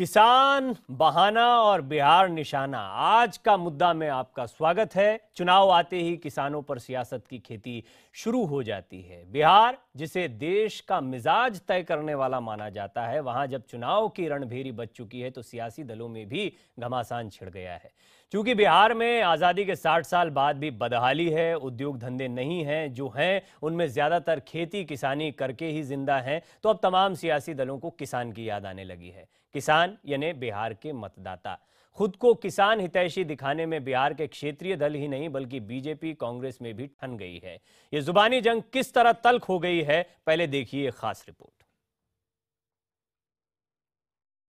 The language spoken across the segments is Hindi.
किसान बहाना और बिहार निशाना, आज का मुद्दा में आपका स्वागत है। चुनाव आते ही किसानों पर सियासत की खेती शुरू हो जाती है। बिहार, जिसे देश का मिजाज तय करने वाला माना जाता है, वहां जब चुनाव की रणभेरी बज चुकी है तो सियासी दलों में भी घमासान छिड़ गया है। क्योंकि बिहार में आज़ादी के 60 साल बाद भी बदहाली है, उद्योग धंधे नहीं हैं, जो हैं उनमें ज़्यादातर खेती किसानी करके ही जिंदा हैं, तो अब तमाम सियासी दलों को किसान की याद आने लगी है। किसान यानी बिहार के मतदाता। खुद को किसान हितैषी दिखाने में बिहार के क्षेत्रीय दल ही नहीं बल्कि बीजेपी कांग्रेस में भी ठन गई है। ये जुबानी जंग किस तरह तल्ख हो गई है, पहले देखिए खास रिपोर्ट।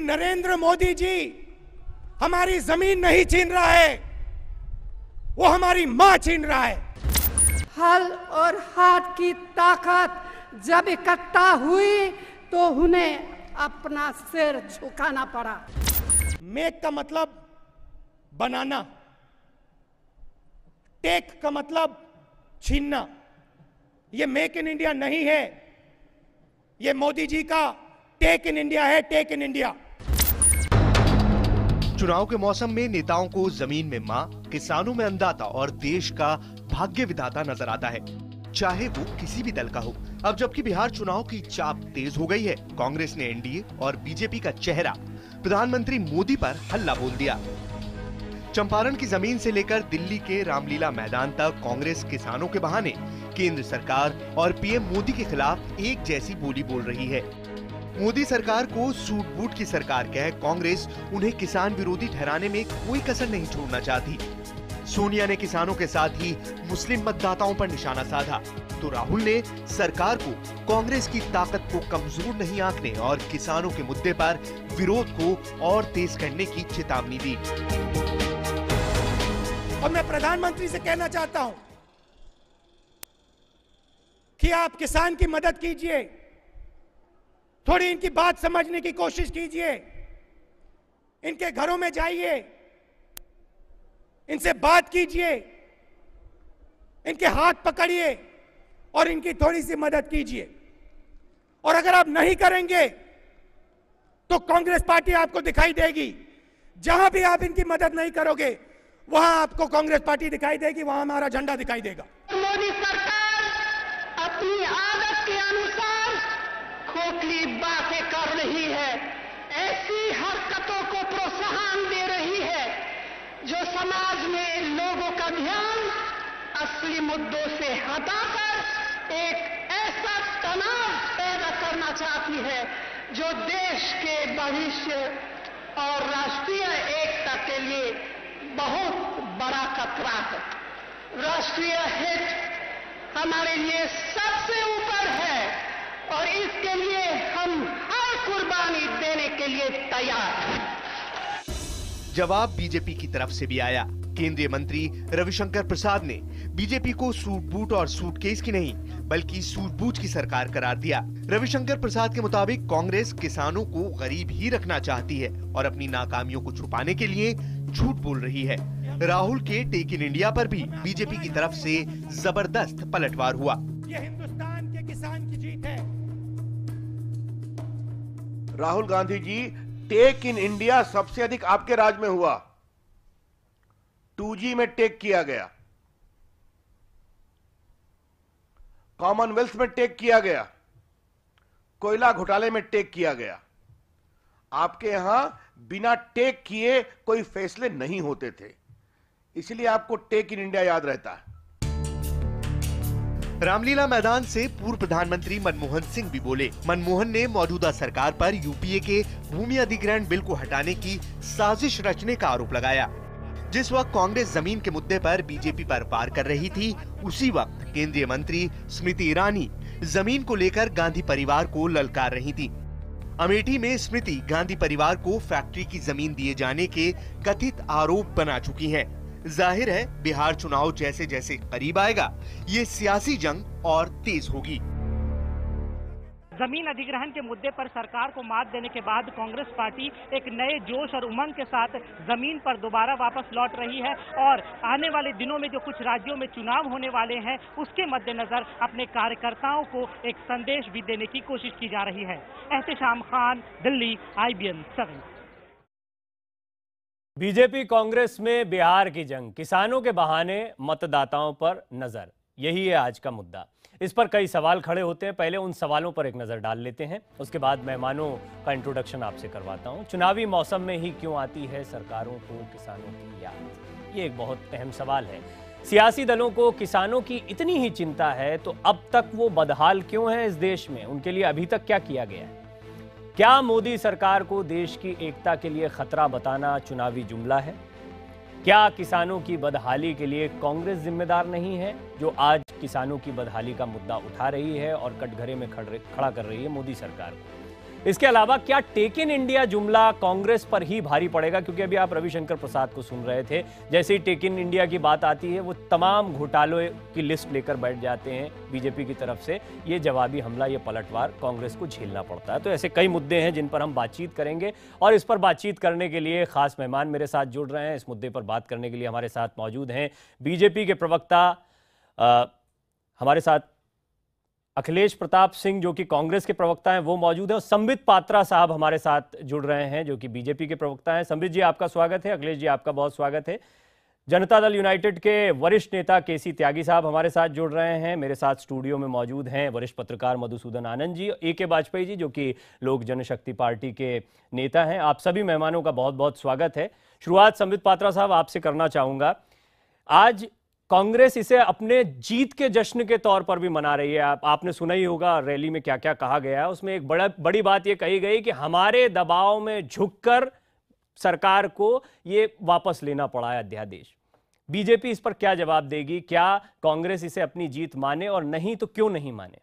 नरेंद्र मोदी जी हमारी जमीन नहीं छीन रहा है, वो हमारी मां छीन रहा है। हल और हाथ की ताकत जब इकट्ठा हुई तो उन्हें अपना सिर झुकाना पड़ा। मेक का मतलब बनाना, टेक का मतलब छीनना। ये मेक इन इंडिया नहीं है, ये मोदी जी का टेक इन इंडिया है, टेक इन इंडिया। चुनाव के मौसम में नेताओं को जमीन में मां, किसानों में अन्नदाता और देश का भाग्य विधाता नजर आता है, चाहे वो किसी भी दल का हो। अब जबकि बिहार चुनाव की चाप तेज हो गई है, कांग्रेस ने एनडीए और बीजेपी का चेहरा प्रधानमंत्री मोदी पर हल्ला बोल दिया। चंपारण की जमीन से लेकर दिल्ली के रामलीला मैदान तक कांग्रेस किसानों के बहाने केंद्र सरकार और पीएम मोदी के खिलाफ एक जैसी बोली बोल रही है। मोदी सरकार को सूट बूट की सरकार कह कांग्रेस उन्हें किसान विरोधी ठहराने में कोई कसर नहीं छोड़ना चाहती। सोनिया ने किसानों के साथ ही मुस्लिम मतदाताओं पर निशाना साधा, तो राहुल ने सरकार को कांग्रेस की ताकत को कमजोर नहीं आंकने और किसानों के मुद्दे पर विरोध को और तेज करने की चेतावनी दी। और मैं प्रधानमंत्री से कहना चाहता हूं कि आप किसान की मदद कीजिए, थोड़ी इनकी बात समझने की कोशिश कीजिए, इनके घरों में जाइए, इनसे बात कीजिए, इनके हाथ पकड़िए और इनकी थोड़ी सी मदद कीजिए। और अगर आप नहीं करेंगे तो कांग्रेस पार्टी आपको दिखाई देगी। जहां भी आप इनकी मदद नहीं करोगे वहां आपको कांग्रेस पार्टी दिखाई देगी, वहां हमारा झंडा दिखाई देगा। मोदी सरकार अपनी आदत के अनुसार खोखली बातें कर रही है, ऐसी हरकतों को प्रोत्साहन दे रही है जो समाज में लोगों का ध्यान असली मुद्दों से हटाकर एक ऐसा तनाव पैदा करना चाहती है जो देश के भविष्य और राष्ट्रीय एकता के लिए बहुत बड़ा खतरा है। राष्ट्रीय हित हमारे लिए सबसे ऊपर है और इसके लिए हम हर कुर्बानी देने के लिए तैयार हैं। जवाब बीजेपी की तरफ से भी आया। केंद्रीय मंत्री रविशंकर प्रसाद ने बीजेपी को सूट बूट और सूटकेस की नहीं बल्कि सूझबूझ की सरकार करार दिया। रविशंकर प्रसाद के मुताबिक कांग्रेस किसानों को गरीब ही रखना चाहती है और अपनी नाकामियों को छुपाने के लिए झूठ बोल रही है। राहुल के टेक इन इंडिया पर भी बीजेपी की तरफ से जबरदस्त पलटवार हुआ। ये हिंदुस्तान के किसान की जीत है। Rahul Gandhi ji, take in India सबसे अधिक आपके राज में हुआ। 2G में टेक किया गया, कॉमनवेल्थ में टेक किया गया, कोयला घोटाले में टेक किया गया। आपके यहां बिना टेक किए कोई फैसले नहीं होते थे, इसलिए आपको टेक इन इंडिया याद रहता है। रामलीला मैदान से पूर्व प्रधानमंत्री मनमोहन सिंह भी बोले। मनमोहन ने मौजूदा सरकार पर यूपीए के भूमि अधिग्रहण बिल को हटाने की साजिश रचने का आरोप लगाया। जिस वक्त कांग्रेस जमीन के मुद्दे पर बीजेपी पर वार कर रही थी, उसी वक्त केंद्रीय मंत्री स्मृति ईरानी जमीन को लेकर गांधी परिवार को ललकार रही थी। अमेठी में स्मृति गांधी परिवार को फैक्ट्री की जमीन दिए जाने के कथित आरोप बना चुकी हैं। जाहिर है बिहार चुनाव जैसे जैसे करीब आएगा, ये सियासी जंग और तेज होगी। जमीन अधिग्रहण के मुद्दे पर सरकार को मात देने के बाद कांग्रेस पार्टी एक नए जोश और उमंग के साथ जमीन पर दोबारा वापस लौट रही है और आने वाले दिनों में जो कुछ राज्यों में चुनाव होने वाले हैं उसके मद्देनजर अपने कार्यकर्ताओं को एक संदेश भी देने की कोशिश की जा रही है। एहतेशाम खान, दिल्ली, IBN 7। बीजेपी कांग्रेस में बिहार की जंग, किसानों के बहाने मतदाताओं पर नजर, यही है आज का मुद्दा। इस पर कई सवाल खड़े होते हैं। पहले उन सवालों पर एक नजर डाल लेते हैं, उसके बाद मेहमानों का इंट्रोडक्शन आपसे करवाता हूं। चुनावी मौसम में ही क्यों आती है सरकारों को किसानों की याद? ये एक बहुत अहम सवाल है। सियासी दलों को किसानों की इतनी ही चिंता है तो अब तक वो बदहाल क्यों है इस देश में? उनके लिए अभी तक क्या किया गया है? क्या मोदी सरकार को देश की एकता के लिए खतरा बताना चुनावी जुमला है? क्या किसानों की बदहाली के लिए कांग्रेस जिम्मेदार नहीं है, जो आज किसानों की बदहाली का मुद्दा उठा रही है और कटघरे में खड़ा कर रही है मोदी सरकार को? इसके अलावा क्या टेक इन इंडिया जुमला कांग्रेस पर ही भारी पड़ेगा? क्योंकि अभी आप रविशंकर प्रसाद को सुन रहे थे, जैसे ही टेक इन इंडिया की बात आती है वो तमाम घोटालों की लिस्ट लेकर बैठ जाते हैं बीजेपी की तरफ से। ये जवाबी हमला, ये पलटवार कांग्रेस को झेलना पड़ता है। तो ऐसे कई मुद्दे हैं जिन पर हम बातचीत करेंगे और इस पर बातचीत करने के लिए खास मेहमान मेरे साथ जुड़ रहे हैं। इस मुद्दे पर बात करने के लिए हमारे साथ मौजूद हैं बीजेपी के प्रवक्ता हमारे साथ अखिलेश प्रताप सिंह, जो कि कांग्रेस के प्रवक्ता हैं, वो मौजूद हैं, और संबित पात्रा साहब हमारे साथ जुड़ रहे हैं, जो कि बीजेपी के प्रवक्ता हैं। संबित जी, आपका स्वागत है। अखिलेश जी, आपका बहुत स्वागत है। जनता दल यूनाइटेड के वरिष्ठ नेता केसी त्यागी साहब हमारे साथ जुड़ रहे हैं। मेरे साथ स्टूडियो में मौजूद हैं वरिष्ठ पत्रकार मधुसूदन आनंद जी, ए.के. वाजपेयी जी, जो कि लोक जनशक्ति पार्टी के नेता हैं। आप सभी मेहमानों का बहुत बहुत स्वागत है। शुरुआत संबित पात्रा साहब आपसे करना चाहूंगा। आज कांग्रेस इसे अपने जीत के जश्न के तौर पर भी मना रही है। आपने सुना ही होगा रैली में क्या क्या कहा गया है। उसमें एक बड़ी बात यह कही गई कि हमारे दबाव में झुककर सरकार को ये वापस लेना पड़ा है अध्यादेश। बीजेपी इस पर क्या जवाब देगी? क्या कांग्रेस इसे अपनी जीत माने, और नहीं तो क्यों नहीं माने?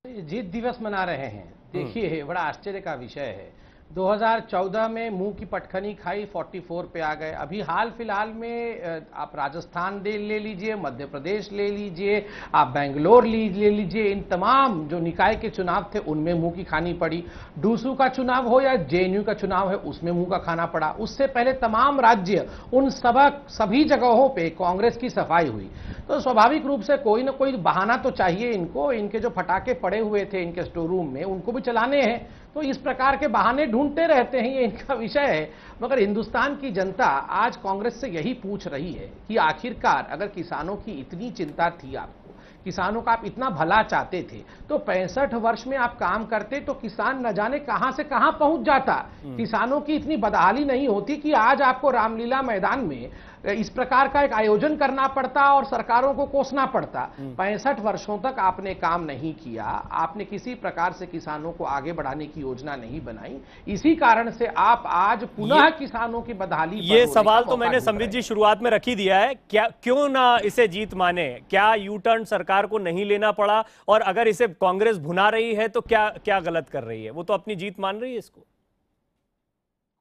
जीत दिवस मना रहे हैं। देखिए, बड़ा आश्चर्य का विषय है। 2014 में मुंह की पटखनी खाई, 44 पे आ गए। अभी हाल फिलहाल में आप राजस्थान ले लीजिए, मध्य प्रदेश ले लीजिए, आप बेंगलोर ले लीजिए, इन तमाम जो निकाय के चुनाव थे उनमें मुंह की खानी पड़ी। डूसू का चुनाव हो या जेएनयू का चुनाव है, उसमें मुंह का खाना पड़ा। उससे पहले तमाम राज्य, उन सभी जगहों पे कांग्रेस की सफाई हुई। तो स्वाभाविक रूप से कोई ना कोई बहाना तो चाहिए इनको। इनके जो फटाके पड़े हुए थे इनके स्टोर रूम में, उनको भी चलाने हैं, तो इस प्रकार के बहाने ढूंढते रहते हैं, ये इनका विषय है। मगर हिंदुस्तान की जनता आज कांग्रेस से यही पूछ रही है कि आखिरकार अगर किसानों की इतनी चिंता थी, आपको किसानों का आप इतना भला चाहते थे, तो 65 वर्ष में आप काम करते तो किसान न जाने कहां से कहां पहुंच जाता। किसानों की इतनी बदहाली नहीं होती कि आज आपको रामलीला मैदान में इस प्रकार का एक आयोजन करना पड़ता और सरकारों को कोसना पड़ता। 65 वर्षों तक आपने काम नहीं किया, आपने किसी प्रकार से किसानों को आगे बढ़ाने की योजना नहीं बनाई। इसी कारण से आप आज पुनः किसानों की बदहाली। ये सवाल तो मैंने संबित जी शुरुआत में रख ही दिया है। क्या क्यों ना इसे जीत माने? क्या यू टर्न सरकार को नहीं लेना पड़ा? और अगर इसे कांग्रेस भुना रही है तो क्या गलत कर रही है? वो तो अपनी जीत मान रही है इसको।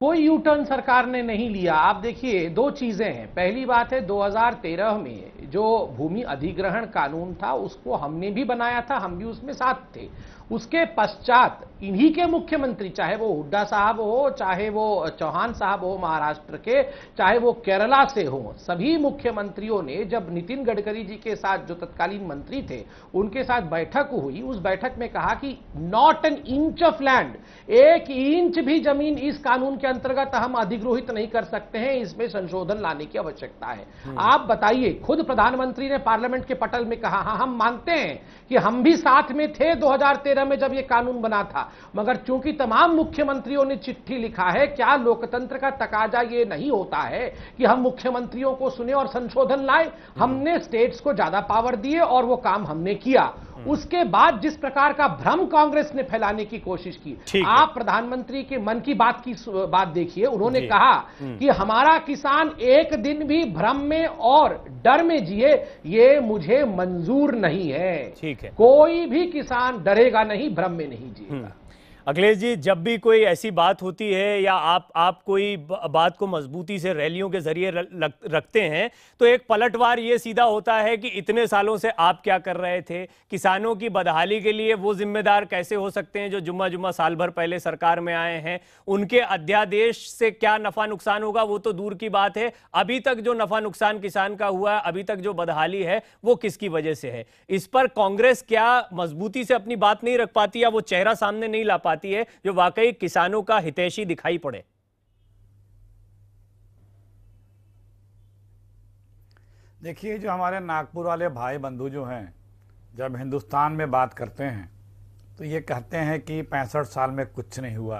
कोई यू टर्न सरकार ने नहीं लिया। आप देखिए, दो चीजें हैं। पहली बात है, 2013 में जो भूमि अधिग्रहण कानून था उसको हमने भी बनाया था, हम भी उसमें साथ थे। उसके पश्चात इन्हीं के मुख्यमंत्री, चाहे वो हुड्डा साहब हो, चाहे वो चौहान साहब हो महाराष्ट्र के, चाहे वो केरला से हो, सभी मुख्यमंत्रियों ने जब नितिन गडकरी जी के साथ, जो तत्कालीन मंत्री थे, उनके साथ बैठक हुई, उस बैठक में कहा कि not an inch of land, 1 inch भी जमीन इस कानून के अंतर्गत हम अधिग्रहित नहीं कर सकते हैं, इसमें संशोधन लाने की आवश्यकता है। आप बताइए, खुद प्रधानमंत्री ने पार्लियामेंट के पटल में कहा, हाँ हम मानते हैं कि हम भी साथ में थे 2013 में जब यह कानून बना था, मगर चूंकि तमाम मुख्यमंत्रियों ने चिट्ठी लिखा है, क्या लोकतंत्र का तकाजा यह नहीं होता है कि हम मुख्यमंत्रियों को सुने और संशोधन लाए? हमने स्टेट्स को ज्यादा पावर दिए और वो काम हमने किया। उसके बाद जिस प्रकार का भ्रम कांग्रेस ने फैलाने की कोशिश की, आप प्रधानमंत्री के मन की बात देखिए, उन्होंने कहा कि हमारा किसान एक दिन भी भ्रम में और डर में जिए, ये मुझे मंजूर नहीं है। ठीक है, कोई भी किसान डरेगा नहीं, भ्रम में नहीं जिएगा। अखिलेश जी, जब भी कोई ऐसी बात होती है या आप कोई बात को मजबूती से रैलियों के जरिए रखते हैं, तो एक पलटवार ये सीधा होता है कि इतने सालों से आप क्या कर रहे थे? किसानों की बदहाली के लिए वो जिम्मेदार कैसे हो सकते हैं जो जुम्मा साल भर पहले सरकार में आए हैं? उनके अध्यादेश से क्या नफा नुकसान होगा वो तो दूर की बात है, अभी तक जो नफा नुकसान किसान का हुआ है, अभी तक जो बदहाली है, वो किसकी वजह से है? इस पर कांग्रेस क्या मजबूती से अपनी बात नहीं रख पाती या वो चेहरा सामने नहीं ला पाती है जो वाकई किसानों का हितैषी दिखाई पड़े? देखिए, जो हमारे नागपुर वाले भाई बंधु जो हैं, जब हिंदुस्तान में बात करते हैं तो ये कहते हैं कि 65 साल में कुछ नहीं हुआ,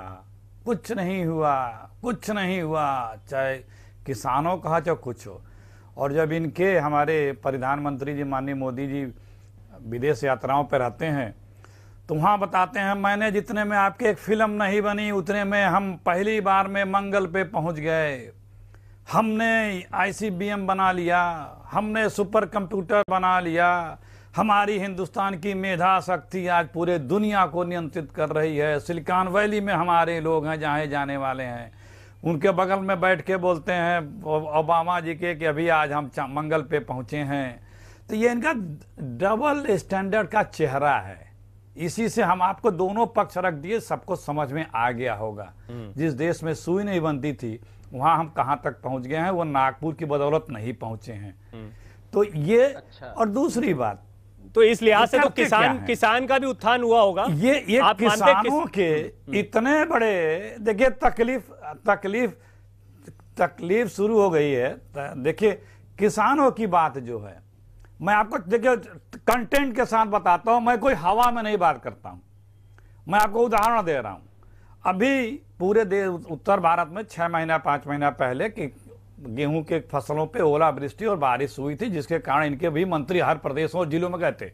कुछ नहीं हुआ, कुछ नहीं हुआ, चाहे किसानों का चाहे कुछ हो। और जब इनके हमारे प्रधानमंत्री जी माननीय मोदी जी विदेश यात्राओं पर रहते हैं तो वहाँ बताते हैं, मैंने जितने में आपके एक फिल्म नहीं बनी उतने में हम पहली बार में मंगल पे पहुँच गए, हमने ICBM बना लिया, हमने सुपर कंप्यूटर बना लिया, हमारी हिंदुस्तान की मेधा शक्ति आज पूरे दुनिया को नियंत्रित कर रही है, सिलिकॉन वैली में हमारे लोग हैं जहाँ जाने वाले हैं। उनके बगल में बैठ के बोलते हैं ओबामा जी के कि अभी आज हम मंगल पे पहुँचे हैं। तो ये इनका डबल स्टैंडर्ड का चेहरा है। इसी से हम आपको दोनों पक्ष रख दिए, सबको समझ में आ गया होगा। जिस देश में सुई नहीं बनती थी वहां हम कहां तक पहुंच गए हैं, वो नागपुर की बदौलत नहीं पहुंचे हैं। तो ये और दूसरी बात, तो इस लिहाज से तो किसान का भी उत्थान हुआ होगा। ये किसानों के इतने बड़े, देखिए तकलीफ शुरू हो गई है। देखिए किसानों की बात जो है, मैं आपको देखिए कंटेंट के साथ बताता हूं, मैं कोई हवा में नहीं बात करता हूं। मैं आपको उदाहरण दे रहा हूं। अभी पूरे उत्तर भारत में 6 महीना 5 महीना पहले कि गेहूं के फसलों पे ओलावृष्टि और बारिश हुई थी, जिसके कारण इनके भी मंत्री हर प्रदेशों और जिलों में गए थे।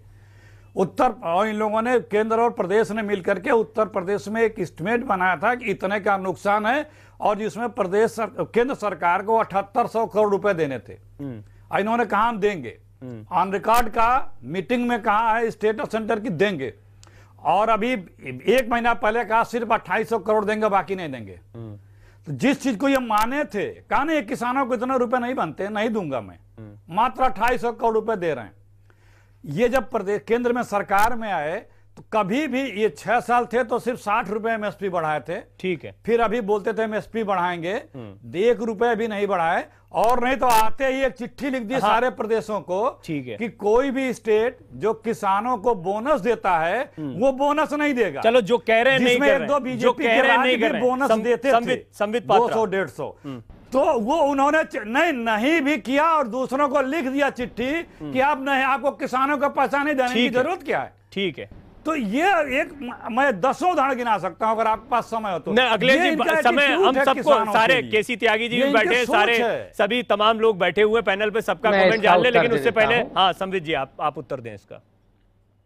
और इन लोगों ने, केंद्र और प्रदेश ने मिलकर के उत्तर प्रदेश में एक एस्टिमेट बनाया था कि इतने का नुकसान है, और जिसमें केंद्र सरकार को 7800 करोड़ रुपए देने थे। इन्होंने कहा हम देंगे, ऑन रिकॉर्ड का मीटिंग में कहा है स्टेट सेंटर की देंगे, और अभी 1 महीना पहले कहा सिर्फ 2800 करोड़ देंगे, बाकी नहीं देंगे। तो जिस चीज को ये माने थे, कहा नहीं किसानों को इतने रुपए नहीं बनते, नहीं दूंगा मैं, मात्र 2800 करोड़ रुपए दे रहे हैं। ये जब प्रदेश केंद्र में सरकार में आए तो कभी भी, ये 6 साल थे तो सिर्फ 60 रुपए MSP बढ़ाए थे, ठीक है। फिर अभी बोलते थे MSP बढ़ाएंगे, 1 रुपए भी नहीं बढ़ाए। और नहीं तो आते ही एक चिट्ठी लिख दी सारे प्रदेशों को, ठीक है, कि कोई भी स्टेट जो किसानों को बोनस देता है वो बोनस नहीं देगा। चलो, जो कह रहे हैं नहीं कर रहे, 2 बीजेपी के राज्य भी बोनस देते थे 200-150, तो वो उन्होंने नहीं भी किया और दूसरों को लिख दिया चिट्ठी कि आप नहीं, आपको किसानों को पैसा नहीं देने की जरूरत क्या है। ठीक है, तो ये एक, मैं 10 उदाहरण गिना सकता हूं अगर आपके पास समय हो तो। अगले समय हम सबको, सारे केसी त्यागी जी भी बैठे, सारे सभी तमाम लोग बैठे हुए पैनल पे, सबका कमेंट जान ले, लेकिन उससे पहले हाँ संबित जी आप उत्तर दें इसका।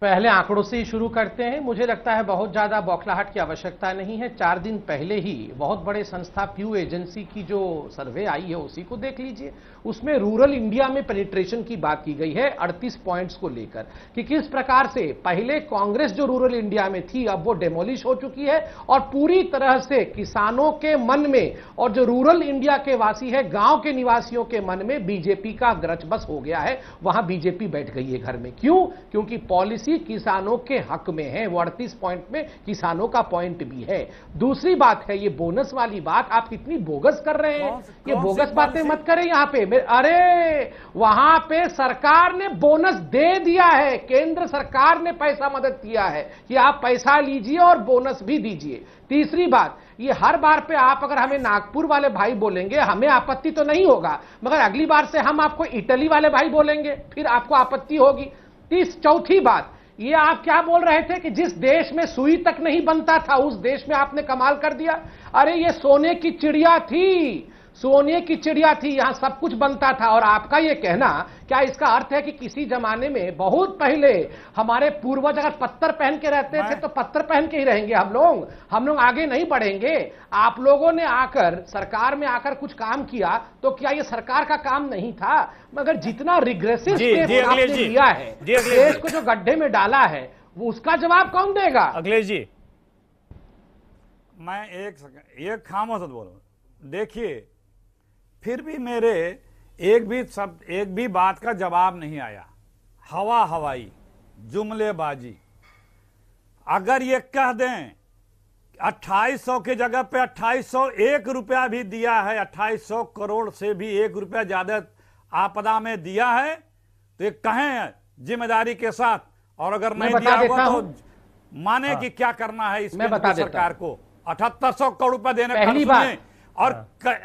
पहले आंकड़ों से ही शुरू करते हैं। मुझे लगता है बहुत ज्यादा बौखलाहट की आवश्यकता नहीं है। 4 दिन पहले ही बहुत बड़े संस्था प्यू एजेंसी की जो सर्वे आई है उसी को देख लीजिए। उसमें रूरल इंडिया में पेनिट्रेशन की बात की गई है 38 पॉइंट्स को लेकर, कि किस प्रकार से पहले कांग्रेस जो रूरल इंडिया में थी अब वो डेमोलिश हो चुकी है, और पूरी तरह से किसानों के मन में और जो रूरल इंडिया के वासी है, गांव के निवासियों के मन में बीजेपी का ग्रच बस हो गया है। वहां बीजेपी बैठ गई है घर में। क्यों? क्योंकि पॉलिसी किसानों के हक में है। वो 38 पॉइंट में किसानों का पॉइंट भी है। दूसरी बात है ये बोनस वाली बात, आप कितनी बोगस कर रहे हैं। ये बोगस बातें मत करें यहां पे। अरे वहां पे सरकार ने बोनस दे दिया है, केंद्र सरकार ने पैसा मदद किया है कि आप पैसा लीजिए और बोनस भी दीजिए। तीसरी बात, ये हर बार पे आप अगर हमें नागपुर वाले भाई बोलेंगे हमें आपत्ति तो नहीं होगा, मगर अगली बार से हम आपको इटली वाले भाई बोलेंगे फिर आपको आपत्ति होगी। चौथी बात, ये आप क्या बोल रहे थे कि जिस देश में सुई तक नहीं बनता था उस देश में आपने कमाल कर दिया। अरे ये सोने की चिड़िया थी, सोने की चिड़िया थी, यहां सब कुछ बनता था। और आपका ये कहना, क्या इसका अर्थ है कि किसी जमाने में बहुत पहले हमारे पूर्वज अगर पत्थर पहन के रहते थे तो पत्थर पहन के ही रहेंगे हम लोग आगे नहीं बढ़ेंगे। आप लोगों ने आकर सरकार में आकर कुछ काम किया तो क्या ये सरकार का काम नहीं था? मगर जितना रिग्रेसिव स्टेप आपने लिया है, देश को जो गड्ढे में डाला है, वो उसका जवाब कौन देगा? अखिलेश जी, मैं एक खामोश बोलूं। देखिए, फिर भी मेरे एक भी बात का जवाब नहीं आया। हवाई जुमलेबाजी। अगर ये कह दें 2800 की जगह पे 2801 रुपया भी दिया है, 2800 करोड़ से भी 1 रुपया ज्यादा आपदा में दिया है, तो ये कहें जिम्मेदारी के साथ। और अगर नहीं दिया होगा तो माने कि क्या करना है इसमें सरकार को। 7800 करोड़ रुपया देने पहली बात, और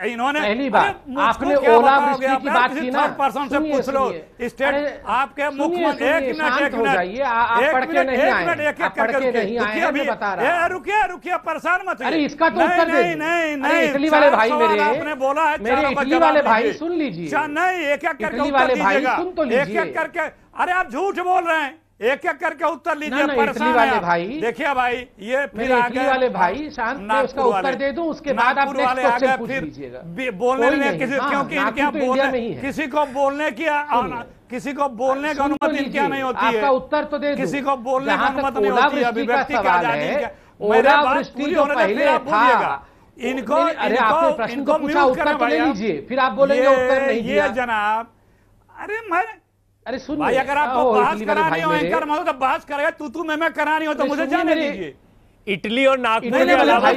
इन्होंने पहली बात आपने ओलावृष्टि की बात की ना, पर्सन से पूछ लो स्टेट आपके मुख्यमंत्री। एक मिनट रुकिए परेशान मत। अरे इसका तो उत्तर दे। नहीं इटली वाले भाई आपने बोला है, मेरे इटली वाले भाई सुन लीजिए। नहीं एक एक करके वाले भाई सुन तो लीजिए। एक एक करके, अरे आप झूठ बोल रहे हैं, एक एक करके उत्तर लीजिए। परेशान वाले भाई देखिए भाई, ये फिर इटली वाले भाई शांत में उसका उत्तर दे दूं, उसके बाद आप नेक्स्ट क्वेश्चन पूछ लीजिएगा। बोलने में किसी, क्योंकि इनके यहाँ बोलने, किसी को बोलने की किसी को बोलने का अनुमति इनके यहाँ नहीं होती है। आपका उत्तर तो दे, किसी को बोलने का अनुमति नहीं होती है, अभिव्यक्ति का आजादी। ओलावृष्टि जो पहले था इनको, अरे आपने प्रश्न को पूछा, उत्तर तो ले लीजिए, फिर आप बोलेंगे उत्तर नहीं दिया। ये जनाब, अरे सुन भाई, अगर आपको बहस करानी हो एंकर में तो बहस करेगा, तू मैं करानी हो तो मुझे जाने दीजिए। इटली और नागपुर के अलावा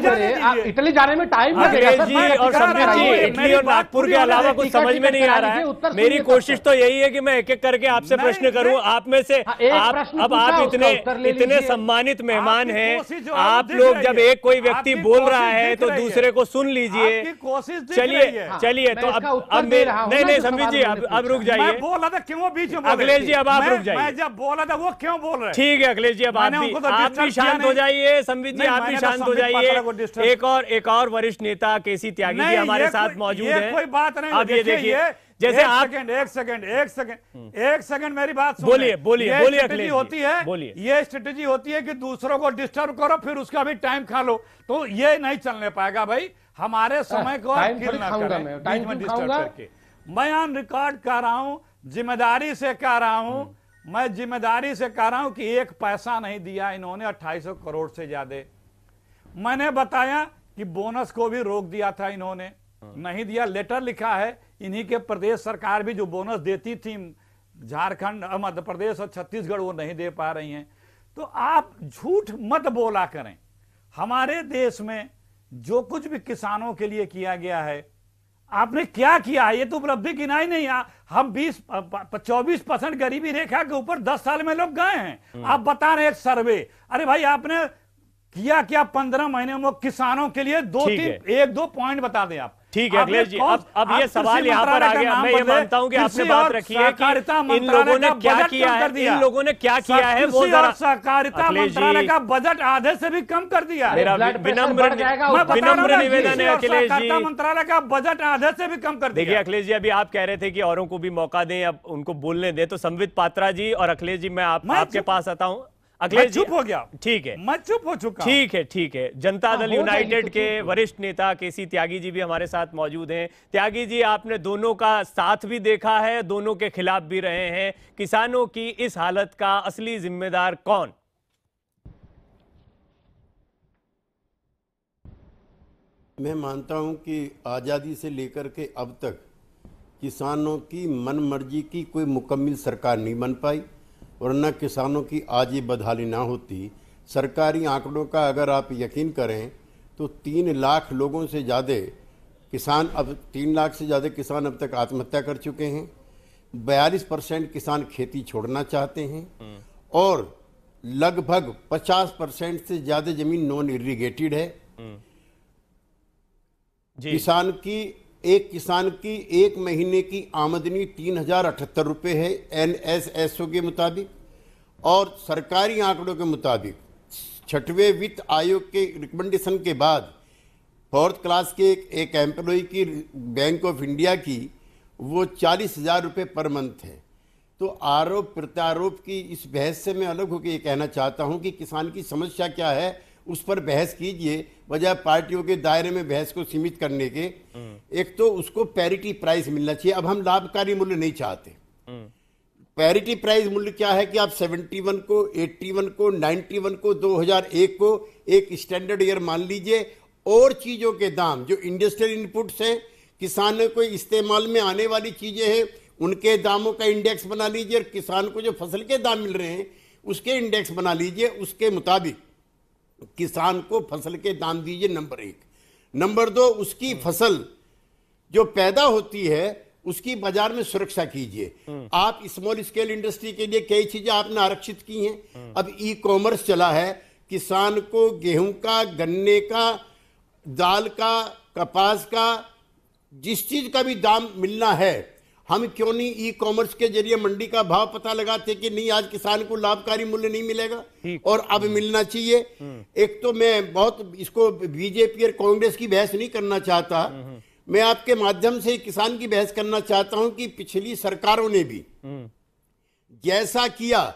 इटली जाने में टाइम अखिलेश जी और संबित जी, इटली और नागपुर के अलावा कुछ समझ में नहीं आ रहा है। मेरी कोशिश तो यही है कि मैं एक एक करके आपसे प्रश्न करूं। आप में से आप इतने सम्मानित मेहमान हैं, आप लोग जब एक कोई व्यक्ति बोल रहा है तो दूसरे को सुन लीजिए। चलिए तो अब नहीं संबित जी, अब रुक जाइए। बोल रहा था क्यों बीच में? अखिलेश जी अब आप रुक जाइए। मैं जब बोल रहा था वो क्यों बोल रहे? ठीक है अखिलेश जी, अब आप भी शांत हो जाइए। संबित जी आप भी शांत हो जाइए। एक और वरिष्ठ नेता केसी त्यागी जी हमारे साथ मौजूद हैं। कोई बात नहीं। अब ये देखिए, जैसे आप एक सेकंड मेरी बात सुनिए। बोलिए स्ट्रेटेजी होती है, ये स्ट्रेटेजी होती है कि दूसरों को डिस्टर्ब करो, फिर उसका भी टाइम खा लो, तो ये नहीं चलने पाएगा भाई। हमारे समय को किल ना करें बीच में डिस्टर्ब करके। मैं ऑन रिकॉर्ड कर रहा हूं, जिम्मेदारी से कह रहा हूं, मैं जिम्मेदारी से कह रहा हूं कि एक पैसा नहीं दिया इन्होंने 2800 करोड़ से ज्यादा। मैंने बताया कि बोनस को भी रोक दिया था इन्होंने, नहीं दिया। लेटर लिखा है, इन्हीं के प्रदेश सरकार भी जो बोनस देती थी झारखंड, मध्य प्रदेश और छत्तीसगढ़, वो नहीं दे पा रही हैं। तो आप झूठ मत बोला करें। हमारे देश में जो कुछ भी किसानों के लिए किया गया है, आपने क्या किया है ये तो उपलब्धि गिनाई नहीं। हम 24% गरीबी रेखा के ऊपर 10 साल में लोग गए हैं। आप बता रहे हैं एक सर्वे, अरे भाई आपने किया क्या 15 महीने में किसानों के लिए? 1-2 पॉइंट बता दें आप। ठीक है अखिलेश जी, अब ये सवाल यहाँ पर आ गया। मैं ये मानता हूँ कि आपने बात रखी है कि इन लोगों ने क्या किया है, इन लोगों ने क्या किया है वो जरा। सहकारिता मंत्रालय का बजट आधे से भी कम कर दिया। मेरा विनम्र निवेदन है अखिलेश जी, मंत्रालय का बजट आधे से भी कम कर दिया। देखिए अखिलेश जी, अभी आप कह रहे थे कि औरों को भी मौका दें, अब उनको बोलने दें। तो संबित पात्रा जी और अखिलेश जी, मैं आपके पास आता हूँ। अखिलेश चुप हो गया। ठीक है, मैं चुप हो चुका। ठीक है। जनता दल यूनाइटेड के वरिष्ठ नेता केसी त्यागी जी भी हमारे साथ मौजूद हैं। त्यागी जी, आपने दोनों का साथ भी देखा है, दोनों के खिलाफ भी रहे हैं। किसानों की इस हालत का असली जिम्मेदार कौन? मैं मानता हूं कि आज़ादी से लेकर के अब तक किसानों की मनमर्जी की कोई मुकम्मल सरकार नहीं बन पाई, वरना किसानों की आज ये बदहाली ना होती। सरकारी आंकड़ों का अगर आप यकीन करें तो 3 लाख लोगों से ज़्यादा किसान, अब 3 लाख से ज़्यादा किसान अब तक आत्महत्या कर चुके हैं। 42% किसान खेती छोड़ना चाहते हैं और लगभग 50% से ज़्यादा ज़मीन नॉन इरिगेटेड है। किसान की एक महीने की आमदनी 3078 रुपये है NSSO के मुताबिक, और सरकारी आंकड़ों के मुताबिक 6वें वित्त आयोग के रिकमेंडेशन के बाद 4th क्लास के एक एम्प्लॉय की बैंक ऑफ इंडिया की वो 40,000 रुपये पर मंथ है। तो आरोप प्रत्यारोप की इस बहस से मैं अलग होकर ये कहना चाहता हूँ कि किसान की समस्या क्या है उस पर बहस कीजिए, बजाय पार्टियों के दायरे में बहस को सीमित करने के। एक तो उसको पैरिटी प्राइस मिलना चाहिए। अब हम लाभकारी मूल्य नहीं चाहते। पैरिटी प्राइस मूल्य क्या है कि आप 71 को, 81 को, 91 को, 2001 को एक स्टैंडर्ड ईयर मान लीजिए, और चीजों के दाम जो इंडस्ट्रियल इनपुट्स हैं, किसानों को इस्तेमाल में आने वाली चीजें हैं, उनके दामों का इंडेक्स बना लीजिए, और किसान को जो फसल के दाम मिल रहे हैं उसके इंडेक्स बना लीजिए। उसके मुताबिक किसान को फसल के दाम दीजिए, नंबर 1। नंबर 2, उसकी फसल जो पैदा होती है उसकी बाजार में सुरक्षा कीजिए। आप स्मॉल स्केल इंडस्ट्री के लिए कई चीजें आपने आरक्षित की हैं। अब ई-कॉमर्स चला है, किसान को गेहूं का, गन्ने का, दाल का, कपास का जिस चीज का भी दाम मिलना है, हम क्यों नहीं ई कॉमर्स के जरिए मंडी का भाव पता लगाते कि नहीं आज किसान को लाभकारी मूल्य नहीं मिलेगा और अब मिलना चाहिए। एक तो मैं बहुत इसको बीजेपी और कांग्रेस की बहस नहीं करना चाहता, मैं आपके माध्यम से किसान की बहस करना चाहता हूं कि पिछली सरकारों ने भी जैसा किया,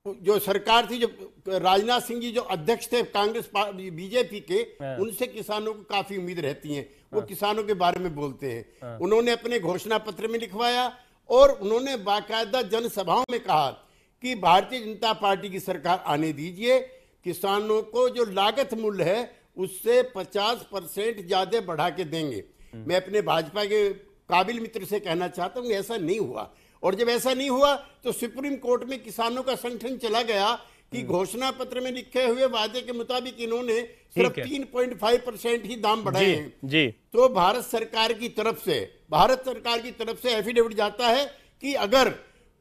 जो सरकार थी, जो राजनाथ सिंह जी जो अध्यक्ष थे कांग्रेस बीजेपी के, उनसे किसानों को काफी उम्मीद रहती है, वो किसानों के बारे में बोलते हैं। उन्होंने अपने घोषणा पत्र में लिखवाया और उन्होंने बाकायदा जनसभाओं में कहा कि भारतीय जनता पार्टी की सरकार आने दीजिए, किसानों को जो लागत मूल्य है उससे 50% ज्यादा बढ़ा के देंगे। मैं अपने भाजपा के काबिल मित्र से कहना चाहता हूं ऐसा नहीं हुआ, और जब ऐसा नहीं हुआ तो सुप्रीम कोर्ट में किसानों का संगठन चला गया कि घोषणा पत्र में लिखे हुए वादे के मुताबिक इन्होंने सिर्फ 3.5% ही दाम बढ़ाए हैं। तो भारत सरकार की तरफ से एफिडेविट जाता है कि अगर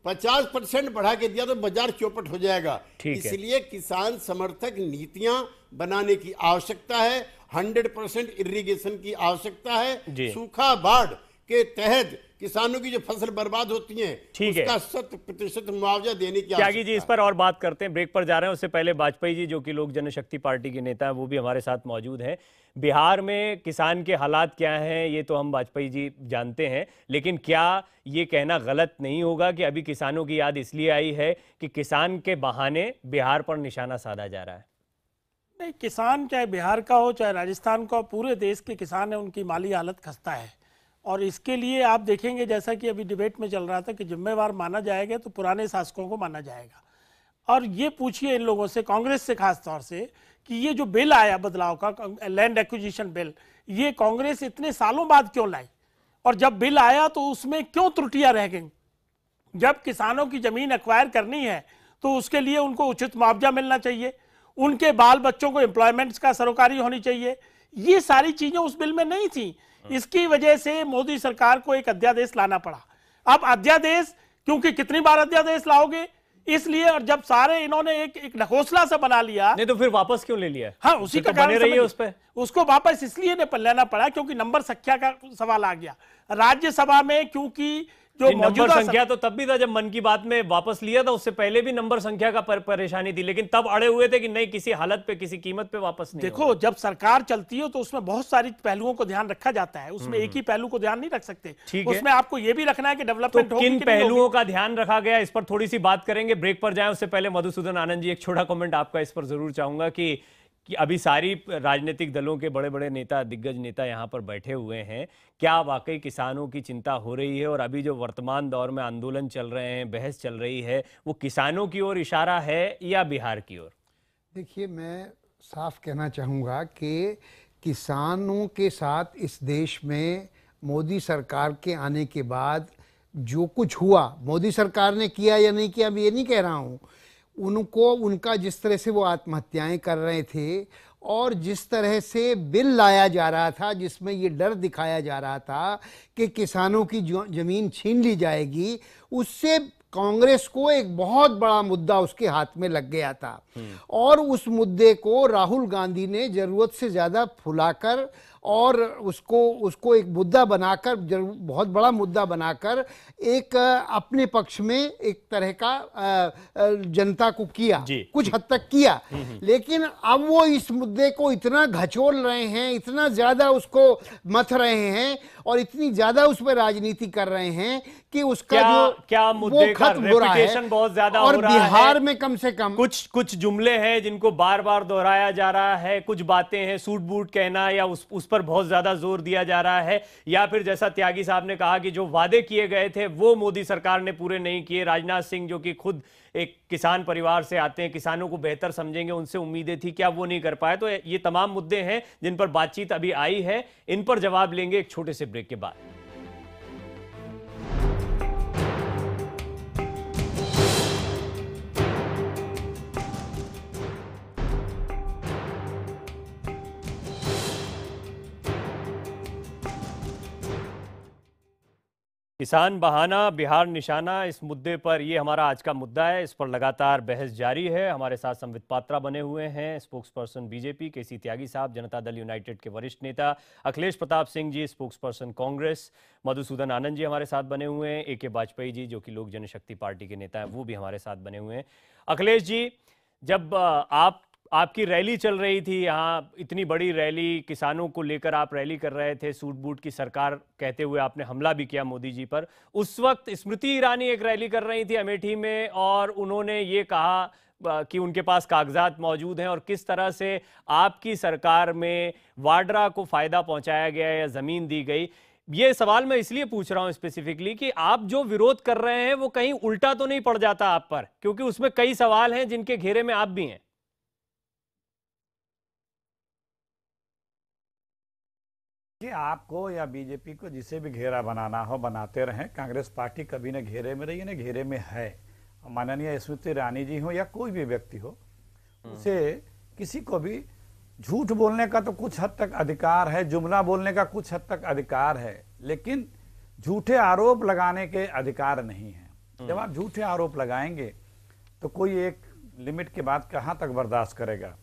50% बढ़ा के दिया तो बाजार चौपट हो जाएगा। इसलिए किसान समर्थक नीतियां बनाने की आवश्यकता है, 100% इरिगेशन की आवश्यकता है, सूखा बाढ़ के तहत किसानों की जो फसल बर्बाद होती है उसका 100% मुआवजा देने की त्यागी जी, इस पर और बात करते हैं, ब्रेक पर जा रहे हैं। उससे पहले वाजपेयी जी जो कि लोक जनशक्ति पार्टी के नेता हैं वो भी हमारे साथ मौजूद हैं। बिहार में किसान के हालात क्या हैं ये तो हम वाजपेयी जी जानते हैं, लेकिन क्या ये कहना गलत नहीं होगा कि अभी किसानों की याद इसलिए आई है कि किसान के बहाने बिहार पर निशाना साधा जा रहा है? नहीं, किसान चाहे बिहार का हो चाहे राजस्थान का हो, पूरे देश के किसान है, उनकी माली हालत खस्ता है। और इसके लिए आप देखेंगे जैसा कि अभी डिबेट में चल रहा था कि जिम्मेवार माना जाएगा तो पुराने शासकों को माना जाएगा। और ये पूछिए इन लोगों से, कांग्रेस से खास तौर से, कि ये जो बिल आया बदलाव का, लैंड एक्विजिशन बिल, ये कांग्रेस इतने सालों बाद क्यों लाई, और जब बिल आया तो उसमें क्यों त्रुटियां रह गई? जब किसानों की जमीन एक्वायर करनी है तो उसके लिए उनको उचित मुआवजा मिलना चाहिए, उनके बाल बच्चों को एम्प्लॉयमेंट्स का सरोकारी होनी चाहिए, ये सारी चीजें उस बिल में नहीं थी। इसकी वजह से मोदी सरकार को एक अध्यादेश लाना पड़ा। अब अध्यादेश, क्योंकि कितनी बार अध्यादेश लाओगे, इसलिए, और जब सारे इन्होंने एक ढकोसला सा बना लिया, नहीं तो फिर वापस क्यों ले लिया? हाँ, उसी का कारण रही है उस पे। उसको वापस इसलिए लेना पड़ा क्योंकि नंबर संख्या का सवाल आ गया राज्यसभा में, क्योंकि जो नंबर संख्या तो तब भी था जब मन की बात में वापस लिया था, उससे पहले भी नंबर संख्या का परेशानी थी, लेकिन तब अड़े हुए थे कि नहीं, किसी हालत पे किसी कीमत पे वापस नहीं। देखो, जब सरकार चलती है तो उसमें बहुत सारी पहलुओं को ध्यान रखा जाता है, उसमें एक ही पहलू को ध्यान नहीं रख सकते, उसमें आपको यह भी रखना है कि डेवलपमेंट तो किन पहलुओं का ध्यान रखा गया, इस पर थोड़ी सी बात करेंगे। ब्रेक पर जाएं उससे पहले मधुसूदन आनंद जी, एक छोटा कमेंट आपका इस पर जरूर चाहूंगा कि अभी सारी राजनीतिक दलों के बड़े बड़े नेता, दिग्गज नेता यहाँ पर बैठे हुए हैं, क्या वाकई किसानों की चिंता हो रही है? और अभी जो वर्तमान दौर में आंदोलन चल रहे हैं, बहस चल रही है, वो किसानों की ओर इशारा है या बिहार की ओर? देखिए, मैं साफ कहना चाहूँगा कि किसानों के साथ इस देश में मोदी सरकार के आने के बाद जो कुछ हुआ, मोदी सरकार ने किया या नहीं किया मैं ये नहीं कह रहा हूँ, उनको, उनका जिस तरह से वो आत्महत्याएं कर रहे थे और जिस तरह से बिल लाया जा रहा था जिसमें ये डर दिखाया जा रहा था कि किसानों की जमीन छीन ली जाएगी, उससे कांग्रेस को एक बहुत बड़ा मुद्दा उसके हाथ में लग गया था। और उस मुद्दे को राहुल गांधी ने जरूरत से ज्यादा फुलाकर और उसको एक मुद्दा बनाकर, बहुत बड़ा मुद्दा बनाकर एक अपने पक्ष में एक तरह का जनता को किया, कुछ हद तक किया। लेकिन अब वो इस मुद्दे को इतना घचोल रहे हैं, इतना ज्यादा उसको मथ रहे हैं और इतनी ज्यादा उस पर राजनीति कर रहे हैं कि उसका क्या मुद्दे का रेपुटेशन बहुत ज्यादा हो रहा है। और बिहार में कम से कम कुछ जुमले हैं जिनको बार बार दोहराया जा रहा है, कुछ बातें हैं, सूट बूट कहना या उस पर बहुत ज्यादा जोर दिया जा रहा है, या फिर जैसा त्यागी साहब ने कहा कि जो वादे किए गए थे वो मोदी सरकार ने पूरे नहीं किए। राजनाथ सिंह जो कि खुद एक किसान परिवार से आते हैं, किसानों को बेहतर समझेंगे, उनसे उम्मीदें थी, क्या वो नहीं कर पाए? तो ये तमाम मुद्दे हैं जिन पर बातचीत अभी आई है, इन पर जवाब लेंगे एक छोटे से ब्रेक के बाद। किसान बहाना बिहार निशाना, इस मुद्दे पर, ये हमारा आज का मुद्दा है। इस पर लगातार बहस जारी है। हमारे साथ संबित पात्रा बने हुए हैं, स्पोक्स पर्सन बीजेपी, केसी त्यागी साहब जनता दल यूनाइटेड के वरिष्ठ नेता, अखिलेश प्रताप सिंह जी स्पोक्स पर्सन कांग्रेस, मधुसूदन आनंद जी हमारे साथ बने हुए हैं, AK वाजपेयी जी जो कि लोक जनशक्ति पार्टी के नेता हैं वो भी हमारे साथ बने हुए हैं। अखिलेश जी, जब आपकी रैली चल रही थी यहाँ, इतनी बड़ी रैली, किसानों को लेकर आप रैली कर रहे थे, सूट बूट की सरकार कहते हुए आपने हमला भी किया मोदी जी पर। उस वक्त स्मृति ईरानी एक रैली कर रही थी अमेठी में और उन्होंने ये कहा कि उनके पास कागजात मौजूद हैं और किस तरह से आपकी सरकार में वाड्रा को फायदा पहुंचाया गया या जमीन दी गई। ये सवाल मैं इसलिए पूछ रहा हूं स्पेसिफिकली कि आप जो विरोध कर रहे हैं वो कहीं उल्टा तो नहीं पड़ जाता आप पर, क्योंकि उसमें कई सवाल हैं जिनके घेरे में आप भी हैं। कि आपको या बीजेपी को जिसे भी घेरा बनाना हो बनाते रहें। कांग्रेस पार्टी कभी न घेरे में रही, न घेरे में है। माननीय स्मृति ईरानी जी हो या कोई भी व्यक्ति हो, उसे किसी को भी झूठ बोलने का तो कुछ हद तक अधिकार है, जुमला बोलने का कुछ हद तक अधिकार है, लेकिन झूठे आरोप लगाने के अधिकार नहीं है। जब आप झूठे आरोप लगाएंगे तो कोई एक लिमिट के बाद कहाँ तक बर्दाश्त करेगा।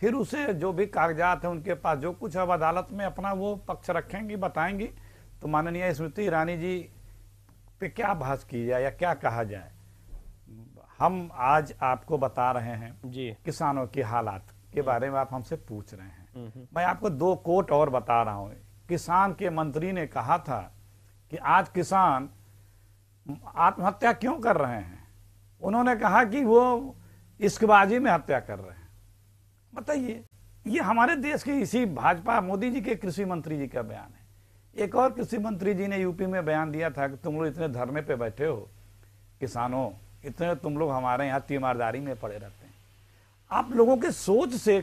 फिर उसे जो भी कागजात हैं उनके पास, जो कुछ अब अदालत में अपना वो पक्ष रखेंगी, बताएंगी, तो माननीय स्मृति ईरानी जी पे क्या बहस की जाए या क्या कहा जाए। हम आज आपको बता रहे हैं जी किसानों के हालात के बारे में, आप हमसे पूछ रहे हैं। मैं आपको 2 कोट और बता रहा हूं। किसान के मंत्री ने कहा था कि आज किसान आत्महत्या क्यों कर रहे हैं। उन्होंने कहा कि वो इश्कबाजी में हत्या कर रहे हैं। बताइए, ये हमारे देश के इसी भाजपा मोदी जी के कृषि मंत्री जी का बयान है। एक और कृषि मंत्री जी ने यूपी में बयान दिया था कि तुम लोग इतने धरने पे बैठे हो, किसानों, इतने तुम लोग हमारे यहाँ तीमारदारी में पड़े रहते हैं। आप लोगों के सोच से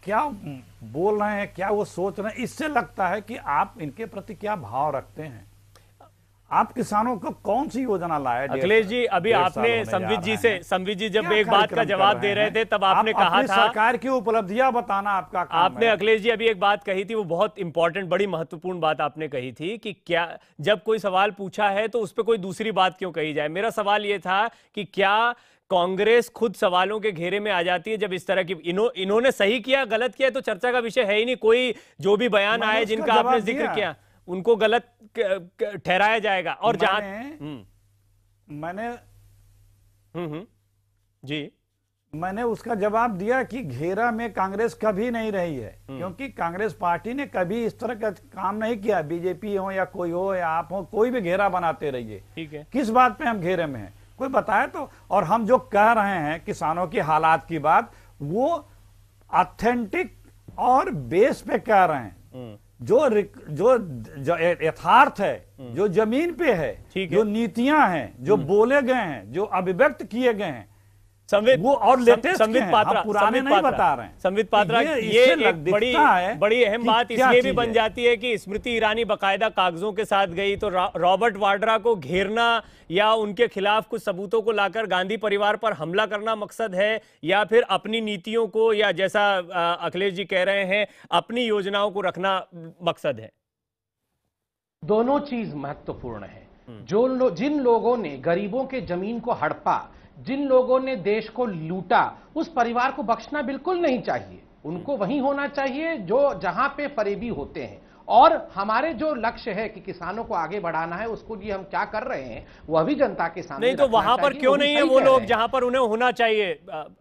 क्या बोल रहे हैं, क्या वो सोच रहे हैं, इससे लगता है कि आप इनके प्रति क्या भाव रखते हैं। आप किसानों को कौन सी योजना लाए। अखिलेश जी, अभी आपने संबित जी जब एक बात का जवाब दे रहे थे तब आपने कहा था सरकार की उपलब्धियां बताना आपका काम आपने है। अखिलेश जी अभी एक बात कही थी, वो बहुत इंपॉर्टेंट, बड़ी महत्वपूर्ण बात आपने कही थी कि क्या जब कोई सवाल पूछा है तो उस पर कोई दूसरी बात क्यों कही जाए। मेरा सवाल ये था कि क्या कांग्रेस खुद सवालों के घेरे में आ जाती है जब इस तरह की इन्होंने सही किया गलत किया तो चर्चा का विषय है ही नहीं। कोई जो भी बयान आए जिनका आपने जिक्र किया उनको गलत ठहराया जाएगा। और जहां मैंने उसका जवाब दिया कि घेरा में कांग्रेस कभी नहीं रही है, क्योंकि कांग्रेस पार्टी ने कभी इस तरह का काम नहीं किया। बीजेपी हो या कोई हो या आप हो, कोई भी घेरा बनाते रहिए। ठीक है, किस बात पे हम घेरे में हैं कोई बताए तो। और हम जो कह रहे हैं किसानों के हालात की बात, वो ऑथेंटिक और बेस पे कह रहे हैं। जो यथार्थ है, जो जमीन पे है, जो नीतियां हैं, जो बोले गए हैं, जो अभिव्यक्त किए गए हैं, वो और लेटेस्ट संबित पात्रा, पुराने नहीं बता रहे हैं। संबित पात्रा, ये एक बड़ी अहम बात इसलिए भी बन जाती है कि स्मृति ईरानी बाकायदा कागजों के साथ गई, तो रॉबर्ट वाड्रा को घेरना या उनके खिलाफ कुछ सबूतों को लाकर गांधी परिवार पर हमला करना मकसद है, या फिर अपनी नीतियों को, या जैसा अखिलेश जी कह रहे हैं अपनी योजनाओं को रखना मकसद है। दोनों चीज महत्वपूर्ण है। जिन लोगों ने गरीबों के जमीन को हड़पा, जिन लोगों ने देश को लूटा, उस परिवार को बख्शना बिल्कुल नहीं चाहिए। उनको वहीं होना चाहिए जो जहां पे फरेबी होते हैं। और हमारे जो लक्ष्य है कि किसानों को आगे बढ़ाना है, उसको लिए हम क्या कर रहे हैं वह भी जनता के सामने नहीं तो वहां पर क्यों नहीं है वो लोग जहां पर उन्हें होना चाहिए।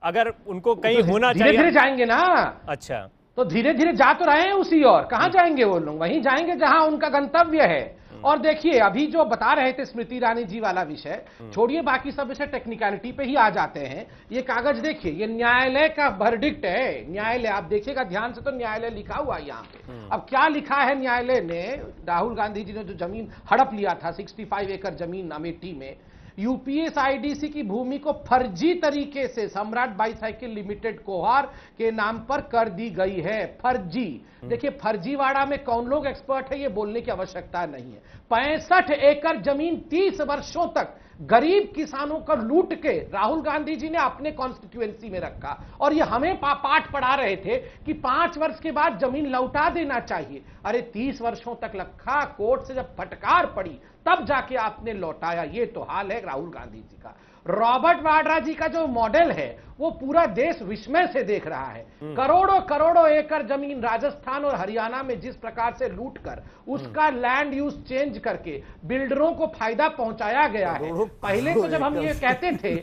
अगर उनको कहीं होना चाहिए, धीरे धीरे जाएंगे ना। अच्छा, तो धीरे धीरे जा तो रहे हैं उसी ओर। कहां जाएंगे वो लोग? वहीं जाएंगे जहां उनका गंतव्य है। और देखिए, अभी जो बता रहे थे स्मृति ईरानी जी वाला विषय छोड़िए, बाकी सब विषय टेक्निकलिटी पे ही आ जाते हैं। ये कागज देखिए, ये न्यायालय का वर्डिक्ट है। न्यायालय, आप देखिएगा ध्यान से, तो न्यायालय लिखा हुआ है यहाँ पे। अब क्या लिखा है न्यायालय ने? राहुल गांधी जी ने जो जमीन हड़प लिया था, 65 एकड़ जमीन अमेठी में, यूपीएसआईडीसी की भूमि को फर्जी तरीके से सम्राट बाईसाइकिल लिमिटेड कोहार के नाम पर कर दी गई है। फर्जी, देखिए फर्जीवाड़ा में कौन लोग एक्सपर्ट है ये बोलने की आवश्यकता नहीं है। 65 एकड़ जमीन 30 वर्षों तक गरीब किसानों को लूट के राहुल गांधी जी ने अपने कॉन्स्टिट्यूएंसी में रखा और ये हमें पाठ पढ़ा रहे थे कि 5 वर्ष के बाद जमीन लौटा देना चाहिए। अरे 30 वर्षों तक रखा, कोर्ट से जब फटकार पड़ी तब जाके आपने लौटाया। ये तो हाल है राहुल गांधी जी का। रॉबर्ट वाड्रा जी का जो मॉडल है वो पूरा देश विस्मय से देख रहा है। करोड़ों करोड़ों एकड़ जमीन राजस्थान और हरियाणा में जिस प्रकार से लूट कर उसका लैंड यूज चेंज करके बिल्डरों को फायदा पहुंचाया गया है। पहले तो जब हम ये कहते थे,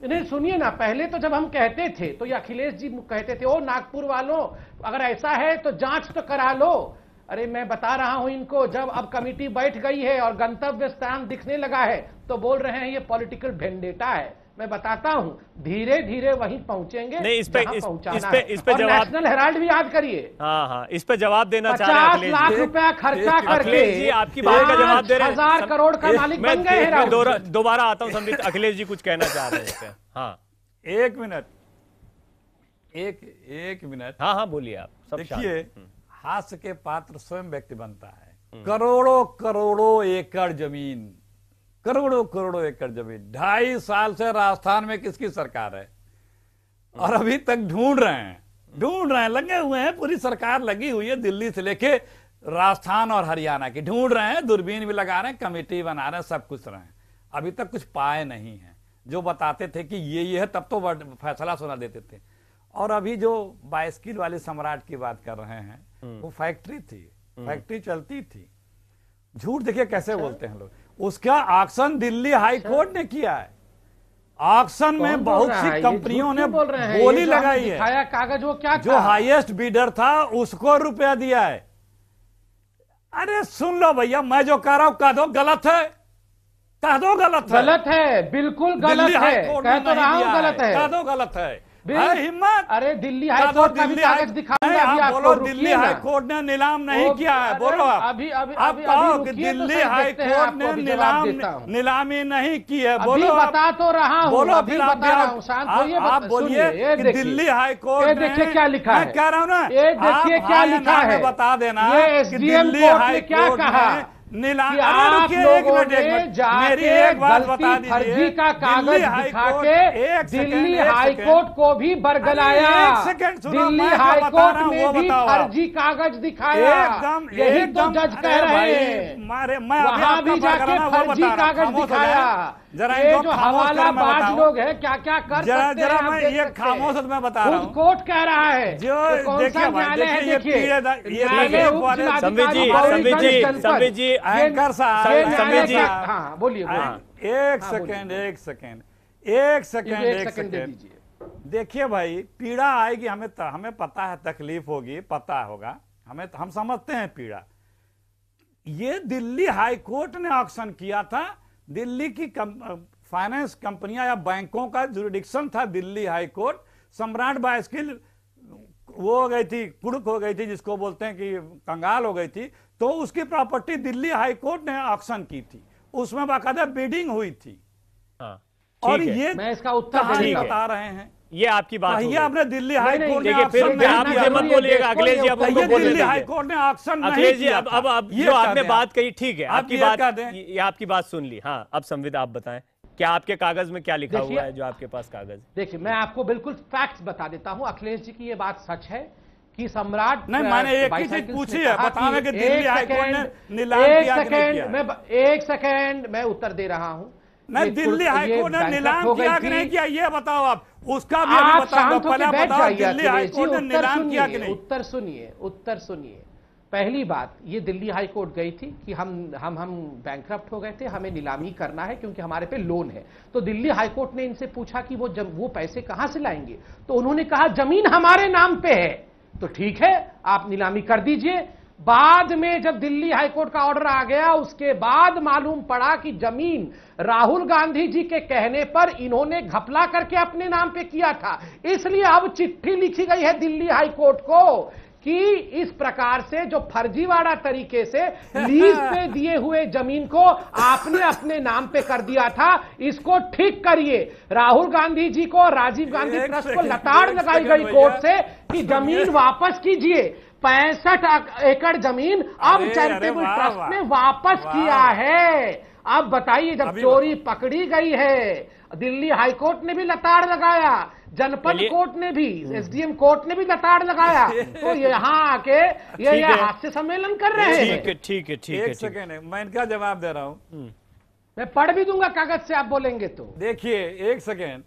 नहीं सुनिए ना, पहले तो जब हम कहते थे तो ये अखिलेश जी कहते थे, ओ नागपुर वालों अगर ऐसा है तो जांच तो करा लो। अरे मैं बता रहा हूं इनको, जब अब कमेटी बैठ गई है और गंतव्य स्थान दिखने लगा है तो बोल रहे हैं ये पॉलिटिकल वेंडेटा है। मैं बताता हूं धीरे धीरे वहीं पहुंचेंगे। नहीं, इस पे जवाब, नेशनल हेराल्ड भी याद करिए। हाँ, इस पे जवाब देना चाह रहे हैं 50 लाख रुपया खर्चा करके जी आपकी बात का जवाब दे रहे हैं। 1000 करोड़ का मालिक बन गए हैं। मैं दोबारा आता हूं संबित, अखिलेश जी कुछ कहना चाह रहे हैं। हाँ एक मिनट। हाँ बोलिए आप। देखिए, हास्य के पात्र स्वयं व्यक्ति बनता है। करोड़ों करोड़ों एकड़ जमीन, करोड़ों करोड़ों एकड़ जमीन 2.5 साल से राजस्थान में किसकी सरकार है और अभी तक ढूंढ रहे हैं, लगे हुए हैं, पूरी सरकार लगी हुई है, दिल्ली से लेके राजस्थान और हरियाणा की ढूंढ रहे हैं, दूरबीन भी लगा रहे हैं, कमेटी बना रहे हैं, सब कुछ रहे हैं, अभी तक कुछ पाए नहीं है। जो बताते थे कि ये है तब तो फैसला सुना देते थे। और अभी जो बाइस्किल वाली सम्राट की बात कर रहे हैं वो फैक्ट्री थी, फैक्ट्री चलती थी। झूठ देखिए कैसे बोलते हैं लोग। उसका ऑक्शन दिल्ली हाई कोर्ट ने किया है। ऑक्शन में बहुत सी कंपनियों ने बोली लगाई है, कागज वो क्या जो हाईएस्ट बिडर था उसको रुपया दिया है। अरे सुन लो भैया, मैं जो कह रहा हूं कह दो गलत है, कह दो गलत है, बिल्कुल गलत है, कह तो रहा हूं गलत है, कह दो गलत है। हिम्मत, अरे दिल्ली हाई कोर्ट का भी कागज दिखाऊंगा अभी आपको। बोलो दिल्ली हाई कोर्ट ने नीलाम नहीं किया है, बोलो आप कहो कि दिल्ली हाई कोर्ट ने नीलामी नहीं की है, बोलो। बता तो रहा हूँ, बोलो अभी बता रहा हूँ, शांत होइए, आप बोलिए कि दिल्ली हाई कोर्ट ने, देखिए क्या लिखा है, मैं कह रहा हूँ ना, ये देखिए क्या लिखा है, बता देना कि दिल्ली हाई क्या कहा, नीलाम। आप लोगों ने जाके गलती फर्जी का कागज दिखा के दिल्ली हाई कोर्ट को भी बरगलाया। दिल्ली हाई कोर्ट ने भी फर्जी कागज दिखाया, यही तो जज कह रहे हैं। वहां भी जाके फर्जी कागज दिखाया। ये जो हवालाबाज लोग हैं क्या क्या कर सकते हैं, मैं ये खामोश मैं बता रहा हूँ, कोर्ट कह रहा है जो देखिए संबित जी एंकर साहब, संबित जी, हाँ बोलिए। एक सेकेंड देखिए भाई, पीड़ा आएगी, हमें पता है, तकलीफ होगी, पता होगा, हम समझते हैं पीड़ा। ये दिल्ली हाई कोर्ट ने ऑक्शन किया था, दिल्ली की फाइनेंस कंपनियां या बैंकों का जुरिडिक्शन था दिल्ली हाई कोर्ट। सम्राट बाइस्किल वो हो गई थी, कुड़क हो गई थी, जिसको बोलते हैं कि कंगाल हो गई थी, तो उसकी प्रॉपर्टी दिल्ली हाई कोर्ट ने ऑक्शन की थी, उसमें बाकायदा बिडिंग हुई थी। और ये मैं इसका उत्तर बता रहे हैं, ये आपकी बात है। आपने दिल्ली हाई कोर्ट ने फिर आप ये मत बोलिएगा अखिलेश जी, अब दिल्ली हाई कोर्ट ने ऑक्शन नहीं किया। अब जो आपने बात कही ठीक है, आपकी बात सुन ली। हाँ, अब संवित आप बताएं, क्या आपके कागज में क्या लिखा हुआ है, जो आपके पास कागज? देखिए, मैं आपको बिल्कुल फैक्ट्स बता देता हूं। अखिलेश जी की ये बात सच है कि सम्राट, नहीं मैंने एक ही चीज पूछी है, बताने कि दिल्ली हाई कोर्ट ने नीलाम किया कि नहीं किया। एक सेकेंड, मैं उत्तर दे रहा हूं। नहीं, दिल्ली हाई कोर्ट ने नीलाम किया कि नहीं किया, ये बताओ आप, उसका भी अभी बताओ, पहले बताओ दिल्ली हाई कोर्ट ने नीलाम किया कि नहीं। उत्तर सुनिए। पहली बात, ये दिल्ली हाई कोर्ट गई थी कि हम बैंकरप्ट हो गए थे, हमें नीलामी करना है क्योंकि हमारे पे लोन है। तो दिल्ली हाई कोर्ट ने इनसे पूछा कि वो पैसे कहां से लाएंगे, तो उन्होंने कहा जमीन हमारे नाम पे है, तो ठीक है आप नीलामी कर दीजिए। बाद में जब दिल्ली हाईकोर्ट का ऑर्डर आ गया, उसके बाद मालूम पड़ा कि जमीन राहुल गांधी जी के कहने पर इन्होंने घपला करके अपने नाम पे किया था। इसलिए अब चिट्ठी लिखी गई है दिल्ली हाईकोर्ट को कि इस प्रकार से जो फर्जीवाड़ा तरीके से लीज पे दिए हुए जमीन को आपने अपने नाम पे कर दिया था, इसको ठीक करिए। राहुल गांधी जी को, राजीव गांधी ट्रस्ट को लताड़ लगाई गई कोर्ट से कि जमीन वापस कीजिए। 65 एकड़ जमीन अब चैरिटेबल ट्रस्ट ने वापस किया है। आप बताइए, जब चोरी पकड़ी गई है, दिल्ली हाईकोर्ट ने भी लताड़ लगाया, जनपद कोर्ट ने भी, एसडीएम कोर्ट ने भी लताड़ लगाया, तो यहाँ आके ये हास्य सम्मेलन कर रहे हैं। ठीक है। एक सेकेंड, मैं इनका जवाब दे रहा हूँ। मैं पढ़ भी दूंगा कागज से, आप बोलेंगे तो। देखिए एक सेकेंड,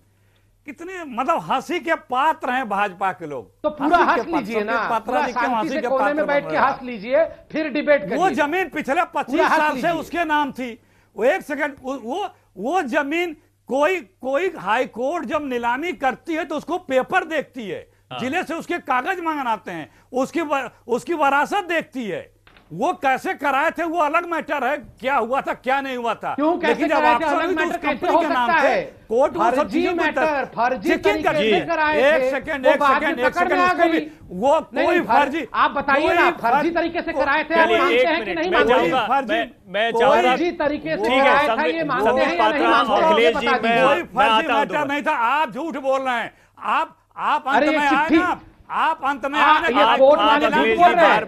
कितने मतलब हंसी के पात्र हैं भाजपा के लोग। तो पूरा हंस लीजिए ना, पूरा शांति से कोने में बैठ के हंस लीजिए, फिर डिबेट करिए। वो जमीन पिछले 25 साल से उसके नाम थी। वो एक सेकंड, वो जमीन कोई हाई कोर्ट जब नीलामी करती है तो उसको पेपर देखती है, जिले से उसके कागज मंगाते हैं, उसकी वरासत देखती है। वो कैसे कराए थे वो अलग मैटर है, क्या हुआ था क्या नहीं हुआ था, लेकिन जब आप उस कंपनी के नाम थे, कोर्ट वो सब चीजों फर्जी तरीके से कराए थे। एक सेकंड वो कोई फर्जी, आप बताइए ना, फर्जी तरीके से कराए थे, आप मानते हैं कि नहीं मानते हैं? मैं चाहूंगा फर्जी तरीके से कराया था, ये मानते हैं या नहीं मानते हैं? कोई फर्जी मैटर नहीं था, आप झूठ बोल रहे हैं। आप अंत में आए ना, आप अंत में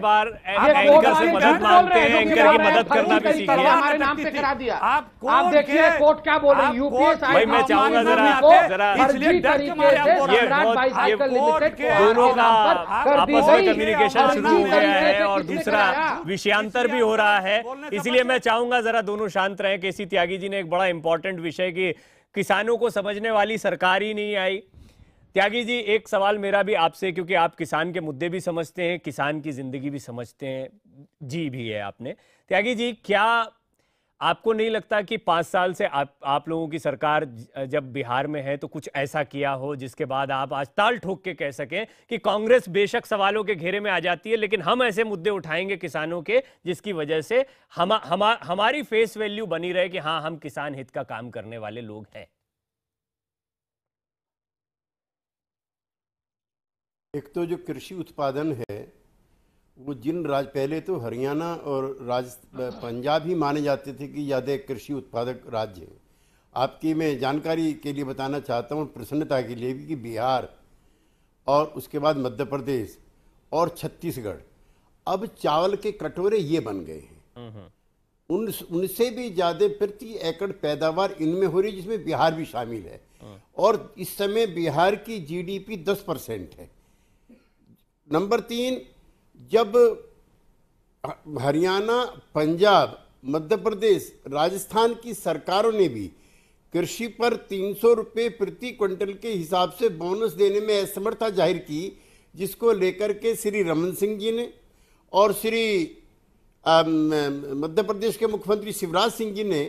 बार एंकर से मदद मांगते हैं, एंकर की मदद करना भी सीखिए। हमारे नाम पे करा दिया। आप देखिए कोर्ट क्या बोल रही है, यूपीएस भाई मैं चाहूंगा जरा फर्जी तरीके से सम्राट बाईसाइकिल लिमिटेड दोनों का आपस में कम्युनिकेशन शुरू हो गया है और दूसरा विषयांतर भी हो रहा है, इसलिए मैं चाहूंगा जरा दोनों शांत रहें। केसी त्यागी जी ने एक बड़ा इंपॉर्टेंट विषय की किसानों को समझने वाली सरकार ही नहीं आई। त्यागी जी, एक सवाल मेरा भी आपसे, क्योंकि आप किसान के मुद्दे भी समझते हैं, किसान की जिंदगी भी समझते हैं, जी भी है आपने। त्यागी जी, क्या आपको नहीं लगता कि 5 साल से आप लोगों की सरकार जब बिहार में है तो कुछ ऐसा किया हो जिसके बाद आप आज ताल ठोक के कह सकें कि कांग्रेस बेशक सवालों के घेरे में आ जाती है, लेकिन हम ऐसे मुद्दे उठाएंगे किसानों के जिसकी वजह से हमारी फेस वैल्यू बनी रहे कि हाँ, हम किसान हित का काम करने वाले लोग हैं? एक तो जो कृषि उत्पादन है वो पहले तो हरियाणा और पंजाब ही माने जाते थे कि ज़्यादा कृषि उत्पादक राज्य हैं। आपकी मैं जानकारी के लिए बताना चाहता हूँ, प्रसन्नता के लिए भी, कि बिहार और उसके बाद मध्य प्रदेश और छत्तीसगढ़ अब चावल के कटोरे ये बन गए हैं। उनसे भी ज़्यादा प्रति एकड़ पैदावार इनमें हो रही है, जिसमें बिहार भी शामिल है। और इस समय बिहार की जीडीपी 10% है। नंबर 3, जब हरियाणा, पंजाब, मध्य प्रदेश, राजस्थान की सरकारों ने भी कृषि पर 300 रुपये प्रति क्विंटल के हिसाब से बोनस देने में असमर्थता जाहिर की, जिसको लेकर के श्री रमन सिंह जी ने और श्री मध्य प्रदेश के मुख्यमंत्री शिवराज सिंह जी ने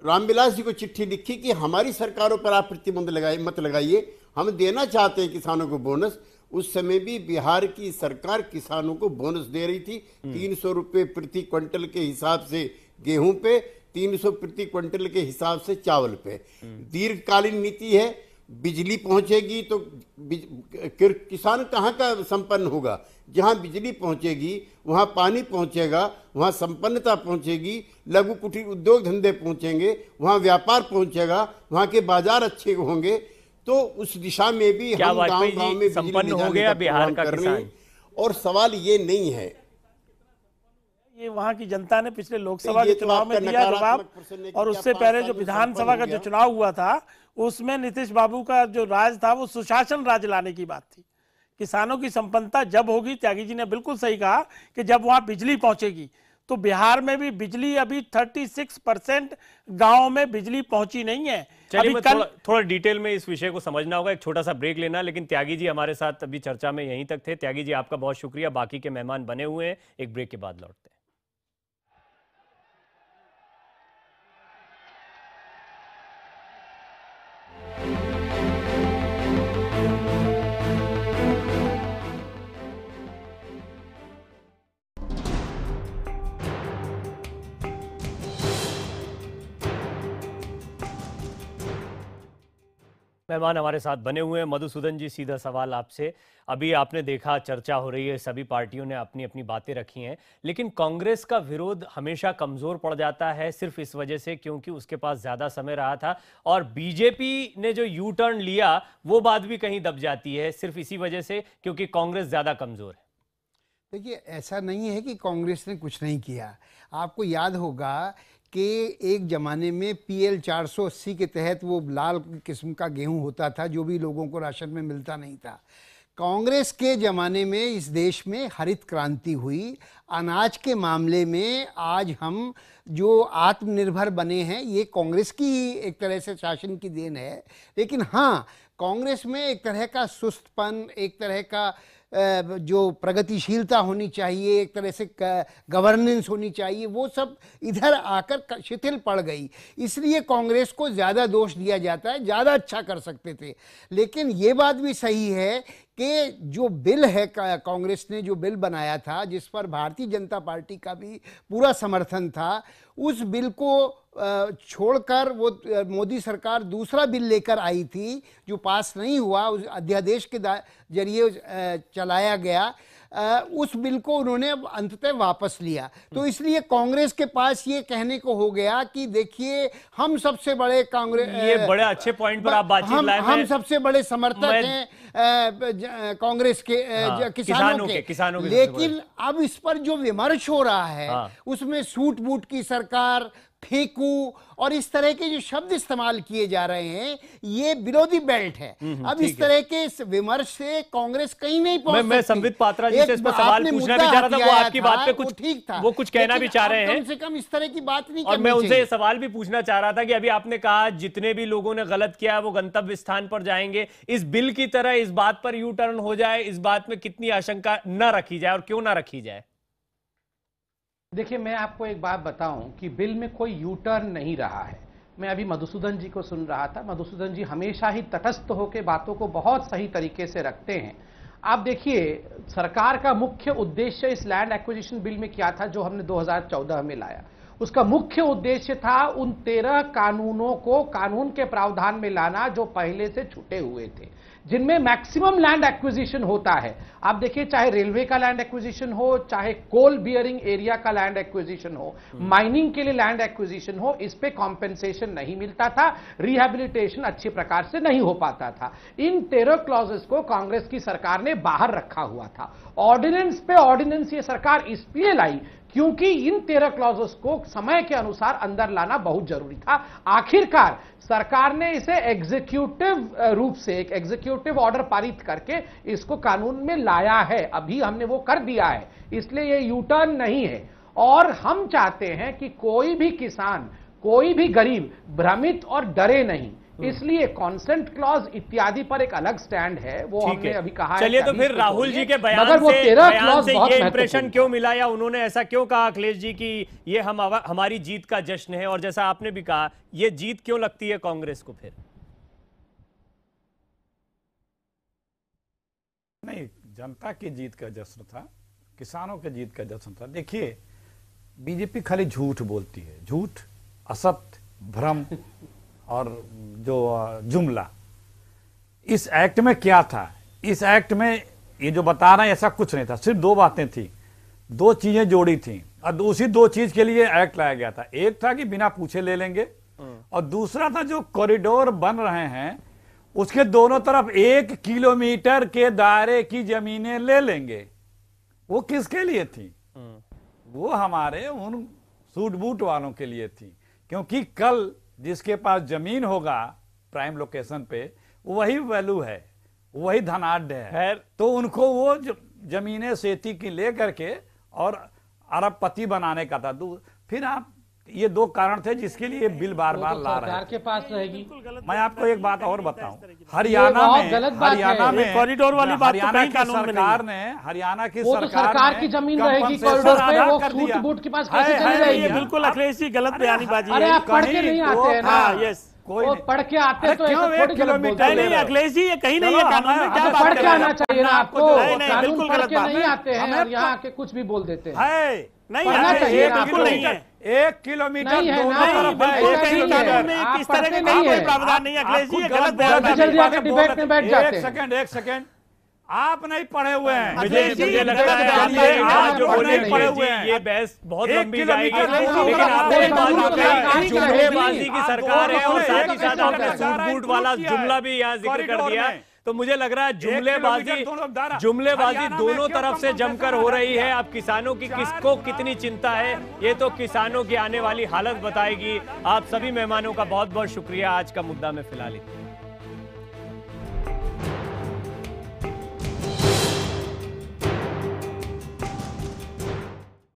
रामविलास जी को चिट्ठी लिखी कि हमारी सरकारों पर आप प्रतिबंध मत लगाइए, हम देना चाहते हैं किसानों को बोनस। उस समय भी बिहार की सरकार किसानों को बोनस दे रही थी, 300 रुपये प्रति क्विंटल के हिसाब से गेहूं पे, 300 प्रति क्विंटल के हिसाब से चावल पे। दीर्घकालीन नीति है, बिजली पहुंचेगी तो किसान कहाँ का संपन्न होगा? जहां बिजली पहुंचेगी वहां पानी पहुंचेगा, वहां संपन्नता पहुंचेगी, लघु कुटीर उद्योग धंधे पहुंचेंगे, वहां व्यापार पहुंचेगा, वहां के बाजार अच्छे होंगे। तो उस दिशा में भी हम गांव-गांव में संपन्न हो गया बिहार का किसान। और सवाल ये नहीं है, ये वहां की जनता ने पिछले लोकसभा के चुनाव में दिया जवाब, और उससे पहले जो विधानसभा का जो चुनाव हुआ था उसमें नीतीश बाबू का जो राज था वो सुशासन राज लाने की बात थी। किसानों की संपन्नता जब होगी, त्यागी जी ने बिल्कुल सही कहा कि जब वहां बिजली पहुंचेगी। तो बिहार में भी बिजली अभी 36% गांव में बिजली पहुंची नहीं है। चलिए, थोड़ा डिटेल में इस विषय को समझना होगा, एक छोटा सा ब्रेक लेना। लेकिन त्यागी जी हमारे साथ अभी चर्चा में यहीं तक थे। त्यागी जी, आपका बहुत शुक्रिया। बाकी के मेहमान बने हुए हैं, एक ब्रेक के बाद लौटते हैं। मेहमान हमारे साथ बने हुए हैं। मधुसूदन जी, सीधा सवाल आपसे। अभी आपने देखा चर्चा हो रही है, सभी पार्टियों ने अपनी अपनी बातें रखी हैं, लेकिन कांग्रेस का विरोध हमेशा कमजोर पड़ जाता है सिर्फ इस वजह से क्योंकि उसके पास ज्यादा समय रहा था, और बीजेपी ने जो यू टर्न लिया वो बात भी कहीं दब जाती है सिर्फ इसी वजह से क्योंकि कांग्रेस ज्यादा कमजोर है। देखिए, ऐसा नहीं है कि कांग्रेस ने कुछ नहीं किया। आपको याद होगा कि एक ज़माने में PL 480 के तहत वो लाल किस्म का गेहूं होता था जो भी लोगों को राशन में मिलता नहीं था। कांग्रेस के ज़माने में इस देश में हरित क्रांति हुई। अनाज के मामले में आज हम जो आत्मनिर्भर बने हैं ये कांग्रेस की एक तरह से शासन की देन है। लेकिन हाँ, कांग्रेस में एक तरह का सुस्तपन, एक तरह का जो प्रगतिशीलता होनी चाहिए, एक तरह से गवर्नेंस होनी चाहिए, वो सब इधर आकर शिथिल पड़ गई। इसलिए कांग्रेस को ज़्यादा दोष दिया जाता है, ज़्यादा अच्छा कर सकते थे। लेकिन ये बात भी सही है कि जो बिल है, कांग्रेस ने जो बिल बनाया था जिस पर भारतीय जनता पार्टी का भी पूरा समर्थन था, उस बिल को छोड़कर वो मोदी सरकार दूसरा बिल लेकर आई थी जो पास नहीं हुआ, उस अध्यादेश के जरिए चलाया गया। उस बिल को उन्होंने अंततः वापस लिया। तो इसलिए कांग्रेस के पास ये कहने को हो गया कि देखिए हम सबसे बड़े कांग्रेस, ये बड़े अच्छे पॉइंट पर आप बातचीत लाए। हम सबसे बड़े समर्थक हैं कांग्रेस के, किसानों के। लेकिन अब इस पर जो विमर्श हो रहा है उसमें सूट बूट की सरकार, फेंकू और इस तरह के जो शब्द इस्तेमाल किए जा रहे हैं ये विरोधी बेल्ट है। अब इस तरह के विमर्श से कांग्रेस कहीं नहीं पहुंच सकती। मैं संबित पात्रा जी से इस पर सवाल पूछना भी चाह रहा था, वो आपकी बात पे कुछ ठीक था, वो कुछ कहना भी चाह रहे हैं। कम से कम इस तरह की बात नहीं और मैं उनसे ये सवाल भी पूछना चाह रहा था कि अभी आपने कहा जितने भी लोगों ने गलत किया वो गंतव्य स्थान पर जाएंगे। इस बिल की तरह इस बात पर यू टर्न हो जाए, इस बात में कितनी आशंका न रखी जाए और क्यों ना रखी जाए? देखिए, मैं आपको एक बात बताऊं कि बिल में कोई यू टर्न नहीं रहा है। मैं अभी मधुसूदन जी को सुन रहा था। मधुसूदन जी हमेशा ही तटस्थ होकर बातों को बहुत सही तरीके से रखते हैं। आप देखिए, सरकार का मुख्य उद्देश्य इस लैंड एक्विजिशन बिल में क्या था जो हमने 2014 में लाया? उसका मुख्य उद्देश्य था उन 13 कानूनों को कानून के प्रावधान में लाना जो पहले से छूटे हुए थे, जिनमें मैक्सिमम लैंड एक्विजिशन होता है। आप देखिए, चाहे रेलवे का लैंड एक्विजिशन हो, चाहे कोल बियरिंग एरिया का लैंड एक्विजिशन हो, माइनिंग के लिए लैंड एक्विजिशन हो, इस पे कॉम्पेंसेशन नहीं मिलता था, रिहैबिलिटेशन अच्छी प्रकार से नहीं हो पाता था। इन 13 क्लॉजेस को कांग्रेस की सरकार ने बाहर रखा हुआ था। ऑर्डिनेंस पे ऑर्डिनेंस ये सरकार इसलिए लाई क्योंकि इन 13 क्लॉजेस को समय के अनुसार अंदर लाना बहुत जरूरी था। आखिरकार सरकार ने इसे एग्जीक्यूटिव रूप से एक एग्जीक्यूटिव ऑर्डर पारित करके इसको कानून में लाया है। अभी हमने वो कर दिया है, इसलिए ये यू टर्न नहीं है। और हम चाहते हैं कि कोई भी किसान, कोई भी गरीब भ्रमित और डरे नहीं। इसलिए कॉन्सेंट क्लॉज इत्यादि पर एक अलग स्टैंड है, वो हमने अभी कहा है। चलिए, तो फिर राहुल जी के बयान से ये इंप्रेशन क्यों मिला या उन्होंने ऐसा क्यों कहा अखिलेश जी कि ये हमारी जीत का जश्न है? और जैसा आपने भी कहा, ये जीत क्यों लगती है कांग्रेस को? फिर नहीं, जनता की जीत का जश्न था, किसानों की जीत का जश्न था। देखिए, बीजेपी खाली झूठ बोलती है, झूठ, असत्य, भ्रम और जो जुमला। इस एक्ट में क्या था? इस एक्ट में ये जो बता रहे हैं ऐसा कुछ नहीं था, सिर्फ 2 बातें थी, 2 चीजें जोड़ी थी और उसी 2 चीज के लिए एक्ट लाया गया था। एक था कि बिना पूछे ले लेंगे और दूसरा था जो कॉरिडोर बन रहे हैं उसके दोनों तरफ 1 किलोमीटर के दायरे की जमीनें ले लेंगे। वो किसके लिए थी? वो हमारे उन सूट बूट वालों के लिए थी, क्योंकि कल जिसके पास जमीन होगा प्राइम लोकेशन पे वही वैल्यू है, वही धनाढ़ है, तो उनको वो जमीनें सेती की ले करके और अरबपति बनाने का था। फिर आप ये 2 कारण थे जिसके लिए बिल बार बार ला रहे हैं। के पास रहेगी। मैं आपको एक बात और बताऊं, हरियाणा में कॉरिडोर वाली बात तो कहीं कानून में सरकार ने, हरियाणा की सरकार की जमीन रहेगी कॉरिडोर पे, वो सूट बूट के पास कैसे चली जाएगी? बिल्कुल अखिलेश जी, गलत बयानीबाजी है। अरे आप पढ़ के नहीं आते हैं ना? यस, कोई पढ़ के आते तो थोड़ी किलोमीटर नहीं। अखिलेश जी, ये कहीं नहीं है कानून में, क्या पढ़ के आना चाहिए ना आपको? बिल्कुल पढ़ के नहीं आते हैं और यहाँ आके कुछ भी बोल देते हैं। नहीं, बिल्कुल नहीं है। 1 किलोमीटर किस तरह के कोई प्रावधान नहीं है अखिलेश जी, गलत डिबेट में बैठ जाते हैं। एक सेकंड, आप नहीं पढ़े हुए हैं। मुझे लगता है आप जो बोले पढ़े हुए हैं, ये बहस बहुत लंबी जाएगी, लेकिन आपने एक बात जो कही, जुमलेबाजी की सरकार है और साथ ही साथ आपने सूट बूट वाला जुमला भी यहाँ जिक्र कर दिया। तो मुझे लग रहा है किलोमीटर जुमलेबाजी हरियाणा दोनों में क्यों तरफ से कम जमकर हो रही है। अब किसानों की किसको कितनी चिंता है, ये तो किसानों की आने वाली हालत बताएगी। आप सभी मेहमानों का बहुत बहुत शुक्रिया आज का मुद्दा में फिलहाल।